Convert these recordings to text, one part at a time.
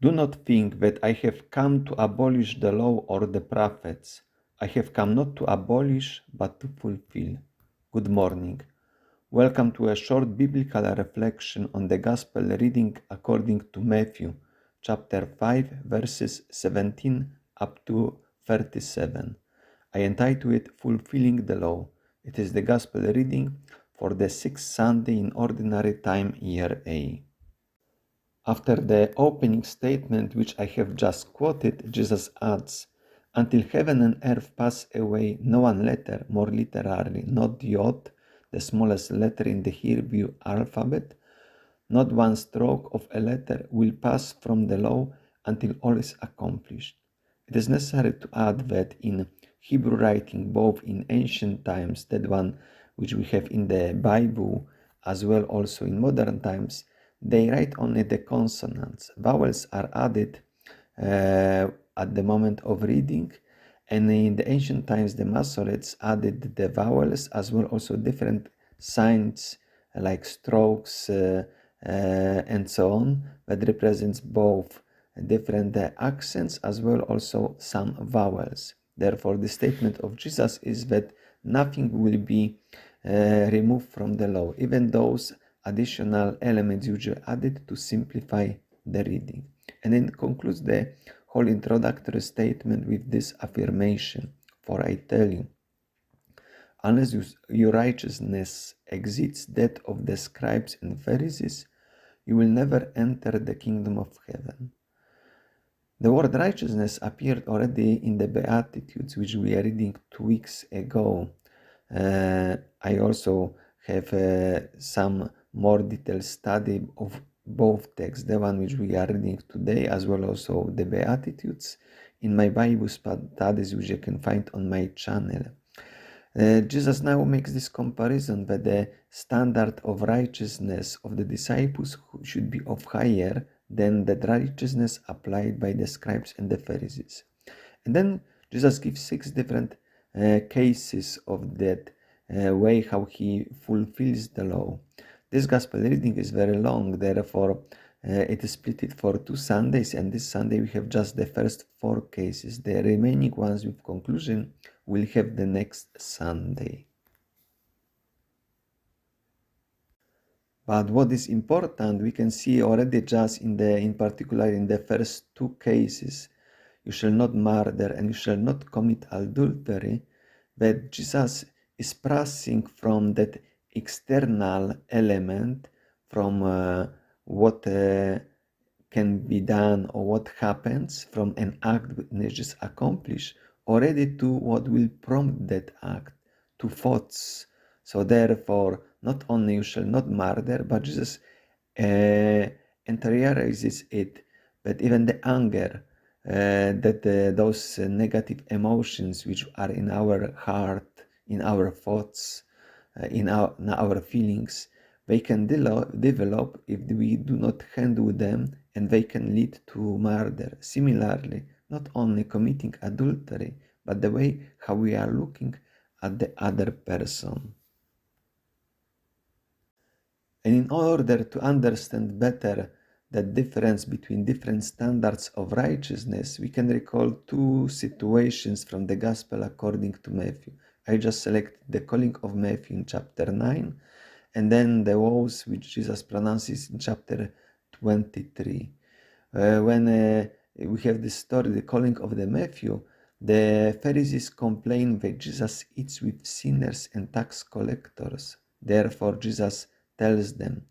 Do not think that I have come to abolish the law or the prophets. I have come not to abolish, but to fulfill. Good morning. Welcome to a short biblical reflection on the Gospel reading according to Matthew, chapter 5, verses 17 up to 37. I entitled it Fulfilling the Law. It is the Gospel reading for the sixth Sunday in Ordinary Time, Year A. After the opening statement which I have just quoted, Jesus adds, "Until heaven and earth pass away, no one letter, more literally, not the oath, the smallest letter in the Hebrew alphabet, not one stroke of a letter will pass from the law until all is accomplished." It is necessary to add that in Hebrew writing, both in ancient times, that one which we have in the Bible, as well also in modern times, they write only the consonants. Vowels are added at the moment of reading, and in the ancient times the Masoretes added the vowels as well also different signs like strokes and so on, that represents both different accents as well also some vowels. Therefore, the statement of Jesus is that nothing will be removed from the law, even those additional elements usually added to simplify the reading. And then concludes the whole introductory statement with this affirmation, "For I tell you, unless your righteousness exceeds that of the scribes and Pharisees, you will never enter the kingdom of heaven." The word righteousness appeared already in the Beatitudes, which we are reading 2 weeks ago. I also have some more detailed study of both texts, the one which we are reading today, as well also the Beatitudes, in my Bible studies, which you can find on my channel. Jesus now makes this comparison that the standard of righteousness of the disciples should be of higher than the righteousness applied by the scribes and the Pharisees. And then Jesus gives 6 different cases of that way how he fulfills the law. This gospel reading is very long, therefore it is split for 2 Sundays, and this Sunday we have just the first 4 cases. The remaining ones with conclusion will have the next Sunday. But what is important, we can see already just in particular in the first 2 cases, "You shall not murder" and "You shall not commit adultery," that Jesus is passing from that external element, from what can be done or what happens from an act which is accomplished, already to what will prompt that act, to thoughts. So therefore, not only "You shall not murder," but Jesus interiorizes it, that even the anger, that those negative emotions which are in our heart, in our thoughts, in our feelings, they can develop if we do not handle them, and they can lead to murder. Similarly, not only committing adultery, but the way how we are looking at the other person. And in order to understand better the difference between different standards of righteousness, we can recall 2 situations from the Gospel according to Matthew. I just selected the calling of Matthew in chapter 9, and then the vows which Jesus pronounces in chapter 23. When we have this story, the calling of the Matthew, the Pharisees complain that Jesus eats with sinners and tax collectors. Therefore, Jesus tells them,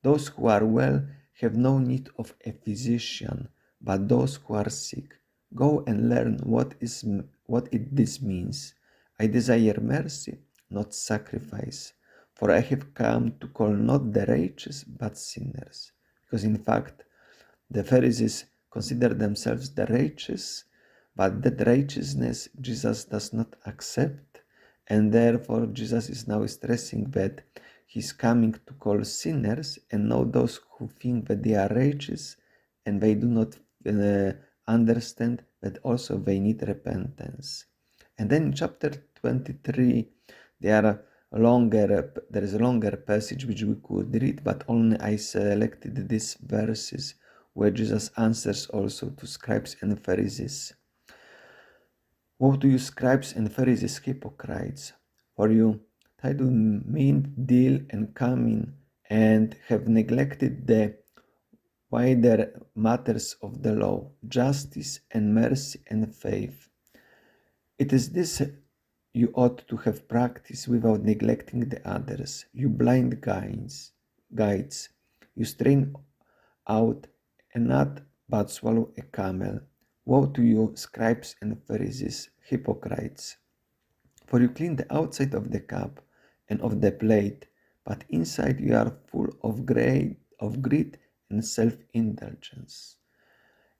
"Those who are well have no need of a physician, but those who are sick. Go and learn what this means. I desire mercy, not sacrifice, for I have come to call not the righteous, but sinners." Because in fact, the Pharisees consider themselves the righteous, but that righteousness Jesus does not accept, and therefore Jesus is now stressing that he's coming to call sinners and not those who think that they are righteous and they do not understand that also they need repentance. And then in chapter 23, there is a longer passage which we could read, but only I selected these verses where Jesus answers also to scribes and Pharisees. Woe to you, scribes and Pharisees, hypocrites! For you tithe to mint, dill, and cumin, and have neglected the wider matters of the law, justice and mercy and faith. It is this you ought to have practiced without neglecting the others. You blind guides, you strain out a gnat but swallow a camel. Woe to you, scribes and Pharisees, hypocrites! For you clean the outside of the cup and of the plate, but inside you are full of greed and self-indulgence.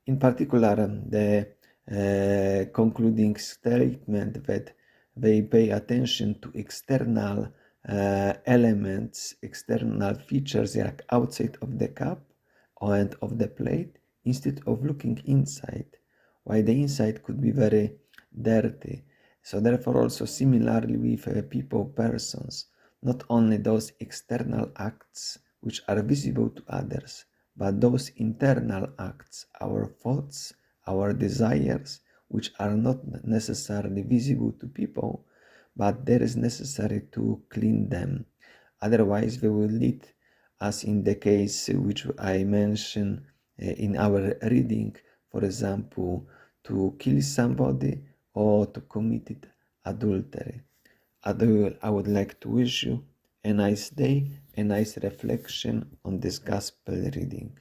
In particular, the concluding statement that they pay attention to external elements, external features like outside of the cup and of the plate, instead of looking inside, while the inside could be very dirty. So therefore also similarly with people, persons, not only those external acts which are visible to others, but those internal acts, our thoughts, our desires, which are not necessarily visible to people, but there is necessary to clean them. Otherwise, they will lead, as in the case which I mentioned in our reading, for example, to kill somebody or to commit adultery. I would like to wish you a nice day, a nice reflection on this gospel reading.